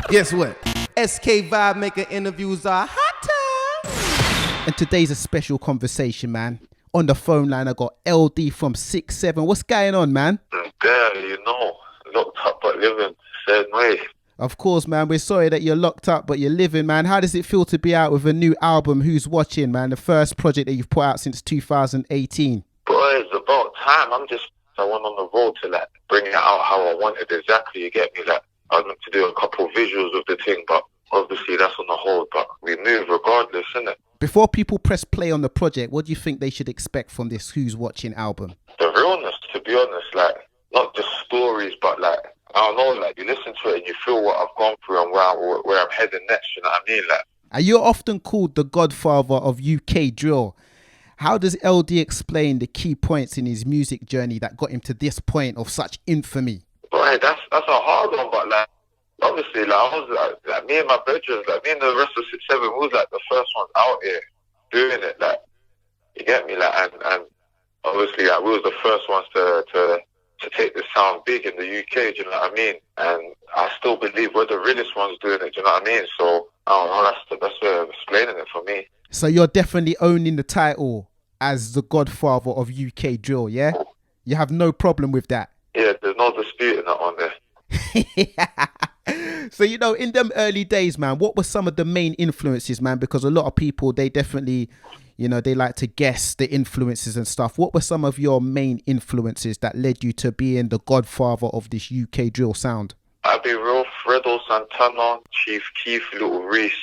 Guess what? SK Vibemaker interviews are hotter. And today's a special conversation, man. On the phone line, I got LD from 6-7. What's going on, man? There, you know, locked up but living, same way. Of course, man. We're sorry that you're locked up, but you're living, man. How does it feel to be out with a new album, Who's Watching, man? The first project that you've put out since 2018. Boy, it's about time. I went on the road to, like, bring it out how I wanted exactly, you get me? Like, I was meant to do a couple of visuals of the thing, but obviously that's on the hold, but we move regardless, innit? Before people press play on the project, what do you think they should expect from this Who's Watching album? The realness, to be honest, like, not just stories, but, like, I don't know, like, you listen to it and you feel what I've gone through and where I'm heading next, you know what I mean? Like, You're often called the godfather of UK drill. How does LD explain the key points in his music journey that got him to this point of such infamy? Right, that's a hard one, but, like, obviously, like, I was like me and my brethren, like me and the rest of 6-7, we was like the first ones out here doing it, like, you get me, like, and obviously, like, we was the first ones to take the sound big in the UK, do you know what I mean? And I still believe we're the realest ones doing it, do you know what I mean? So, I don't know, that's the best way of explaining it for me. So you're definitely owning the title as the godfather of UK drill, yeah? You have no problem with that? Yeah, there's no disputing that on there. So, you know, in them early days, man, what were some of the main influences, man? Because a lot of people, they definitely, you know, they like to guess the influences and stuff. What were some of your main influences that led you to being the godfather of this UK drill sound? I'd be real, Fredo Santana, Chief Keef, Little Reese,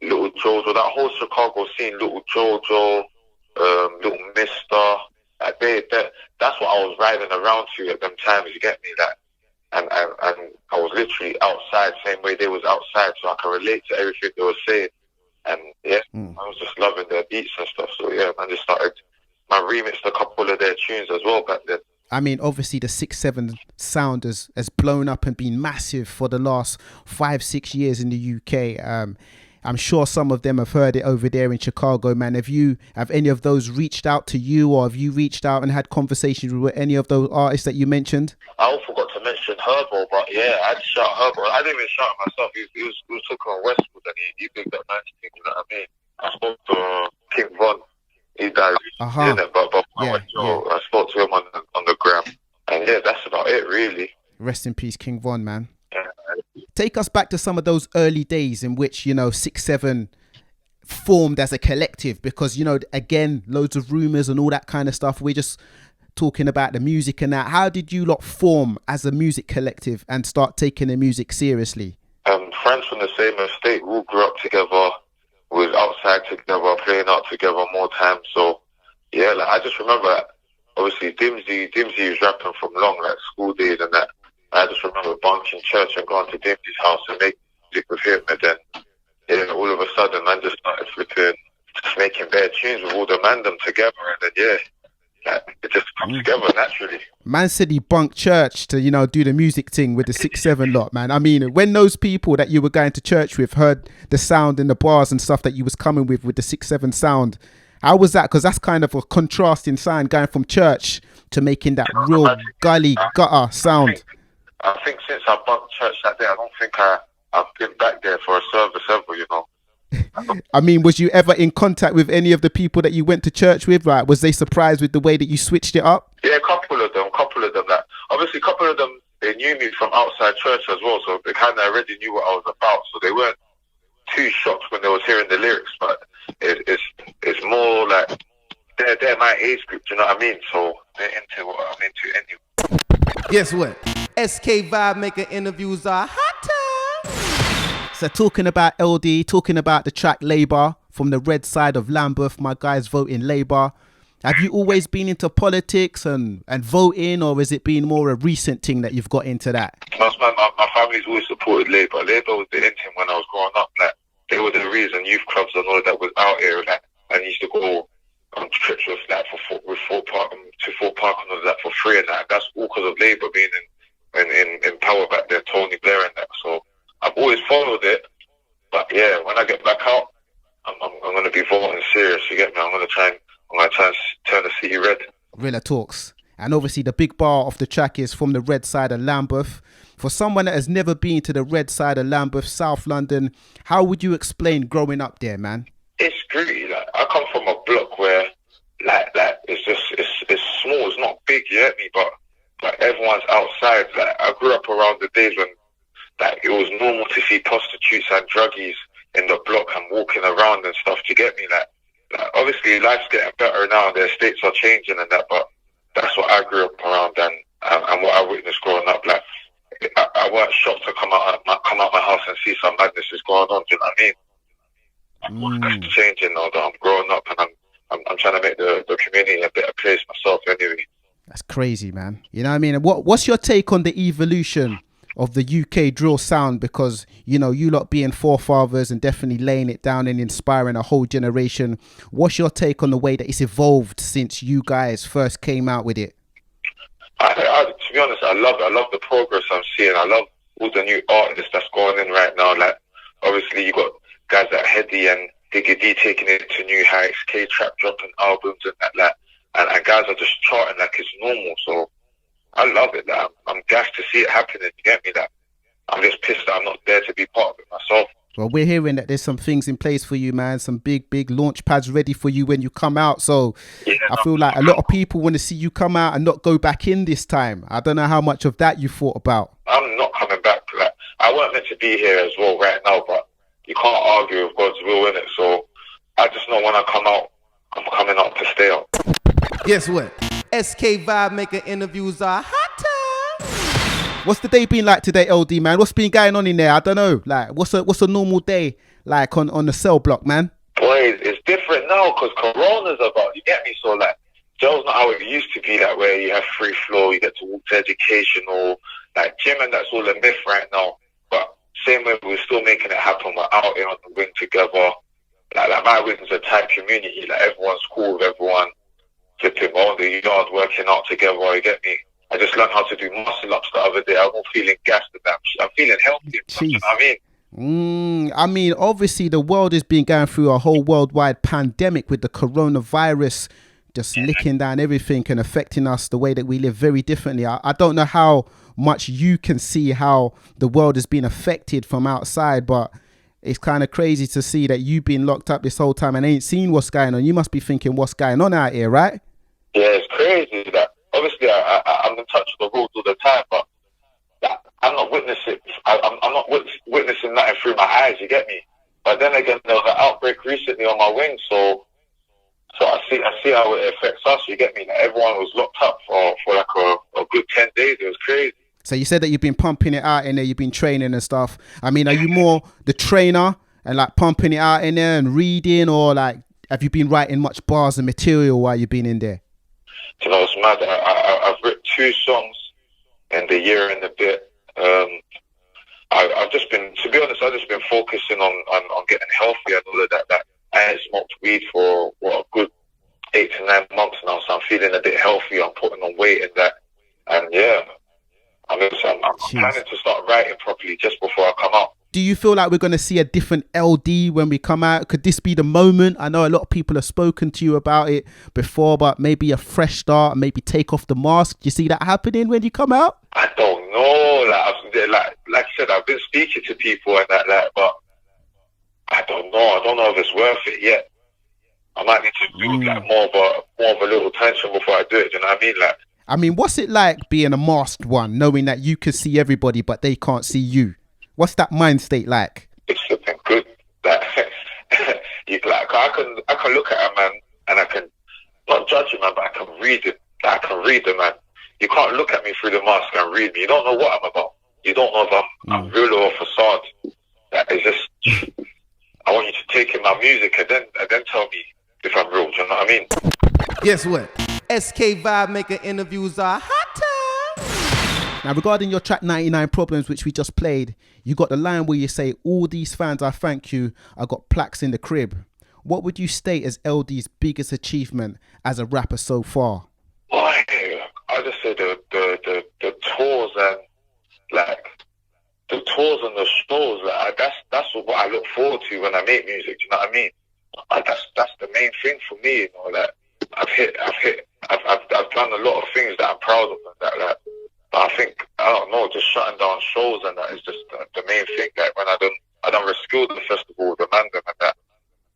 Little Jojo, that whole Chicago scene, Little Jojo, Little Mister, like that's what I was riding around to at them times, you get me? Like, and I was literally outside, same way they was outside, so I can relate to everything they were saying. And yeah, I was just loving their beats and stuff. So yeah, I just started, I remixed a couple of their tunes as well back then. I mean, obviously the 6-7 sound has blown up and been massive for the last 5-6 years in the UK. I'm sure some of them have heard it over there in Chicago, man. Have any of those reached out to you, or have you reached out and had conversations with any of those artists that you mentioned? I also forgot to mention Herbo, but yeah, I'd shout Herbo. I didn't even shout myself. He was talking on Westwood and he bigged up nice thing, you know what I mean? I spoke to King Von. He died in it, but I spoke to him on the gram. And yeah, that's about it, really. Rest in peace, King Von, man. Take us back to some of those early days in which, you know, 6-7 formed as a collective, because, you know, again, loads of rumours and all that kind of stuff. We're just talking about the music and that. How did you lot form as a music collective and start taking the music seriously? Friends from the same estate, we all grew up together, we was outside together, playing out together more times. So, yeah, like, I just remember, obviously, Dimsy was rapping from long, like, school days and that. I just remember Bunking church and going to Dimsy's house and making music with him, and then, yeah, all of a sudden, man just started just making bare tunes with all the man them together, and then, yeah, like, it just comes together naturally. Man said he bunked church to, you know, do the music thing with the 6-7 lot, man. I mean, when those people that you were going to church with heard the sound and the bars and stuff that you was coming with the 6-7 sound, how was that? Because that's kind of a contrasting sound, going from church to making that real gully gutter sound. I think since I bunked church that day, I don't think I've been back there for a service ever, you know. I mean, was you ever in contact with any of the people that you went to church with? Right? Was they surprised with the way that you switched it up? Yeah, a couple of them. Like, obviously, a couple of them, they knew me from outside church as well, so they kind of already knew what I was about. So they weren't too shocked when they was hearing the lyrics, but it's more like they're my age group, do you know what I mean? So they're into what I'm into anyway. Guess what? SK Vibemaker interviews are hotter. So talking about LD, talking about the track Labour from the red side of Lambeth, my guys voting Labour. Have you always been into politics and voting, or has it been more a recent thing that you've got into that? My family's always supported Labour. Labour was the in thing when I was growing up. Like, they were the reason youth clubs and all that was out here. Like, I used to go on trips with Fort Park and all that for free, and that's all because of Labour being in power back there, Tony Blair and that. So I've always followed it, but yeah, when I get back out, I'm going to be voting serious. You get me? I'm going to try and turn the city red. Rilla talks. And obviously the big bar of the track is from the red side of Lambeth. For someone that has never been to the red side of Lambeth, South London, how would you explain growing up there, man? It's gritty. Like, I come from a block where, like it's just it's small. It's not big, you get me? But everyone's outside. Like, I grew up around the days when, like, it was normal to see prostitutes and druggies in the block and walking around and stuff. Do you get me? Like obviously, life's getting better now. The estates are changing and that, but that's what I grew up around and what I witnessed growing up. Like, I weren't shocked to come out my house and see some madness is going on. Do you know what I mean? That's changing now that I'm growing up, and I'm trying to make the community a better place myself anyway. That's crazy, man. You know what I mean? What's your take on the evolution of the UK drill sound? Because, you know, you lot being forefathers and definitely laying it down and inspiring a whole generation. What's your take on the way that it's evolved since you guys first came out with it? To be honest, I love the progress I'm seeing. I love all the new artists that's going in right now. Like, obviously, you got guys like Heady and Diggy D taking it to new heights, K-Trap dropping albums and that. And guys are just charting like it's normal. So I love it. Like, I'm gassed to see it happening. You get me? That I'm just pissed that I'm not there to be part of it myself. Well, we're hearing that there's some things in place for you, man. Some big launch pads ready for you when you come out. So yeah, I feel like a lot of people want to see you come out and not go back in this time. I don't know how much of that you thought about. I'm not coming back. Like, I weren't meant to be here as well right now, but you can't argue with God's will, innit? So I just know when I come out, I'm coming out to stay out. Guess what? SK Vibemaker interviews are hot. What's the day been like today, LD, man? What's been going on in there? I don't know. Like, what's a normal day like on the cell block, man? Boy, it's different now because Corona's about, you get me? So, like, jail's not how it used to be, like, where you have free flow, you get to walk to educational, like, gym, and that's all a myth right now. But same way, we're still making it happen. We're out here on the wing together. Like my wing's a tight community. Like, everyone's cool with everyone. Flipping on the yard, working out together, you get me? I just learned how to do muscle ups the other day. I'm not feeling gassed at that. I'm feeling healthy. You know what I mean? I mean, obviously, the world has been going through a whole worldwide pandemic with the coronavirus just licking down everything and affecting us the way that we live very differently. I don't know how much you can see how the world has been affected from outside, but it's kind of crazy to see that you've been locked up this whole time and ain't seen what's going on. You must be thinking what's going on out here, right? Yeah, it's crazy. That obviously I'm in touch with the rules all the time, but I'm not witnessing. I'm not witnessing nothing through my eyes. You get me? But then again, there was an outbreak recently on my wing, so I see how it affects us. You get me? Like, everyone was locked up for like a good 10 days. It was crazy. So you said that you've been pumping it out in there. You've been training and stuff. I mean, are you more the trainer and like pumping it out in there and reading, or like have you been writing much bars and material while you've been in there? You know, it's mad. I've written 2 songs in the year and a bit. I've just been, to be honest, I've just been focusing on getting healthy and all of that. Like, I ain't smoked weed for a good 8 to 9 months now, so I'm feeling a bit healthy. I'm putting on weight and that, and yeah, I'm planning to start writing properly just before I come out. Do you feel like we're going to see a different LD when we come out? Could this be the moment? I know a lot of people have spoken to you about it before, but maybe a fresh start, maybe take off the mask. Do you see that happening when you come out? I don't know. Like I said, I've been speaking to people and that, but I don't know. I don't know if it's worth it yet. I might need to do like more of a little tension before I do it. You know what I mean? Like, I mean, what's it like being a masked one, knowing that you can see everybody, but they can't see you? What's that mind state like? It's looking good. Like, I can look at a man and I can not judge him, man, but I can read him. Like, I can read the man. You can't look at me through the mask and read me. You don't know what I'm about. You don't know if I'm real or a facade. That is just. I want you to take in my music and then tell me if I'm real. Do you know what I mean? Guess what? SK Vibemaker interviews are hot. Now, regarding your track 99 Problems, which we just played, you got the line where you say, all these fans, I thank you, I got plaques in the crib. What would you state as LD's biggest achievement as a rapper so far? I just say the tours and like the tours and the shows. Like, that's what I look forward to when I make music. Do you know what I mean? That's the main thing for me. You know, like I've done a lot of things that I'm proud of, and that like But I think, I don't know, just shutting down shows and that is just the main thing. Like when I done Reskill the festival with the Mandem and that,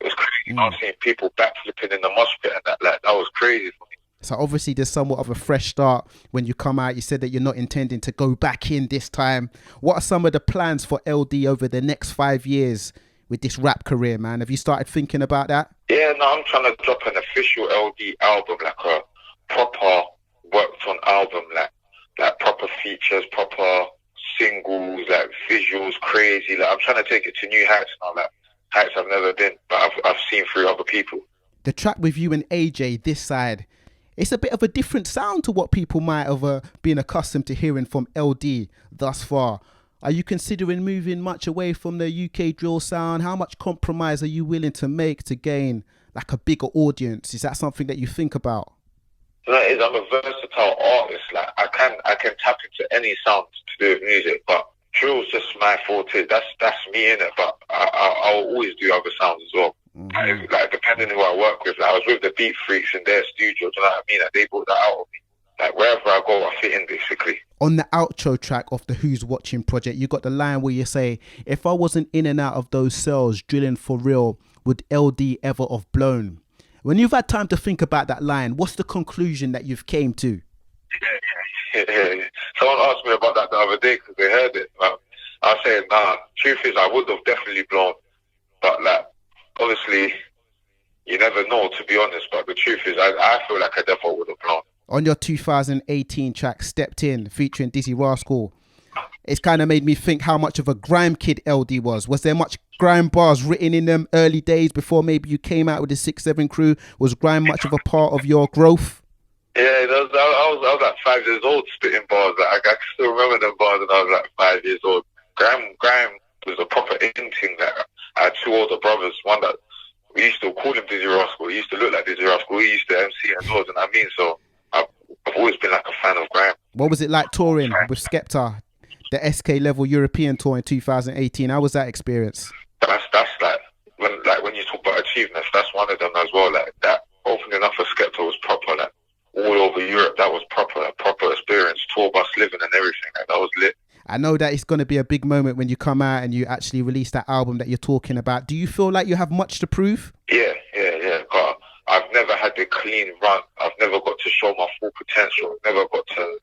it was crazy. You know, seeing people backflipping in the mosh pit and that, like, that was crazy for me. So obviously there's somewhat of a fresh start when you come out. You said that you're not intending to go back in this time. What are some of the plans for LD over the next 5 years with this rap career, man? Have you started thinking about that? Yeah, no, I'm trying to drop an official LD album, like a proper worked on album, like proper features, proper singles, like visuals, crazy. Like I'm trying to take it to new heights now, like heights I've never been, but I've seen through other people. The track with you and AJ, this side, it's a bit of a different sound to what people might have been accustomed to hearing from LD thus far. Are you considering moving much away from the UK drill sound? How much compromise are you willing to make to gain like a bigger audience? Is that something that you think about? That is, I'm a versatile artist. Like I can tap into any sound to do with music, but drill's just my forte. That's me in it. But I'll always do other sounds as well. Like depending who I work with. Like I was with the Beat Freaks in their studio. Do you know what I mean? Like they brought that out of me. Like wherever I go, I fit in basically. On the outro track of the Who's Watching project, you got the line where you say, "If I wasn't in and out of those cells drilling for real, would LD ever have blown?" When you've had time to think about that line, what's the conclusion that you've came to? Yeah. Someone asked me about that the other day because they heard it. Like, I said, nah. Truth is, I would have definitely blown, but like, obviously, you never know. To be honest, but the truth is, I feel like I definitely would have blown. On your 2018 track, Stepped In, featuring Dizzy Rascal, it's kind of made me think how much of a grime kid LD was. Was there much grime bars written in them early days before maybe you came out with the 6-7 crew? Was grime much of a part of your growth? Yeah, I was like 5 years old spitting bars. Like, I can still remember them bars when I was like 5 years old. Grime was a proper in thing. Like, I had 2 older brothers. One that we used to call him Dizzy Rascal. He used to look like Dizzy Rascal. He used to MC and all, and I mean, so I've always been like a fan of grime. What was it like touring with Skepta, the SK level European tour in 2018? How was that experience? That's when you talk about achievements, that's one of them as well. Like that opening up for Skepta was proper. Like all over Europe, that was proper experience. Tour bus living and everything. Like that was lit. I know that it's going to be a big moment when you come out and you actually release that album that you're talking about. Do you feel like you have much to prove? Yeah. God, I've never had a clean run. I've never got to show my full potential. I've never got to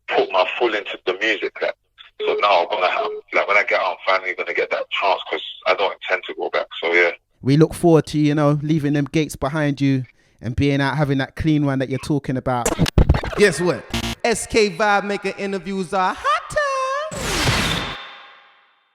put my full into the music. Like, so now I'm gonna have, like when I get out, I'm finally gonna get that chance because I don't intend to go back. So yeah. We look forward to, leaving them gates behind you and being out, having that clean run that you're talking about. Guess what? SK Vibemaker interviews are hot.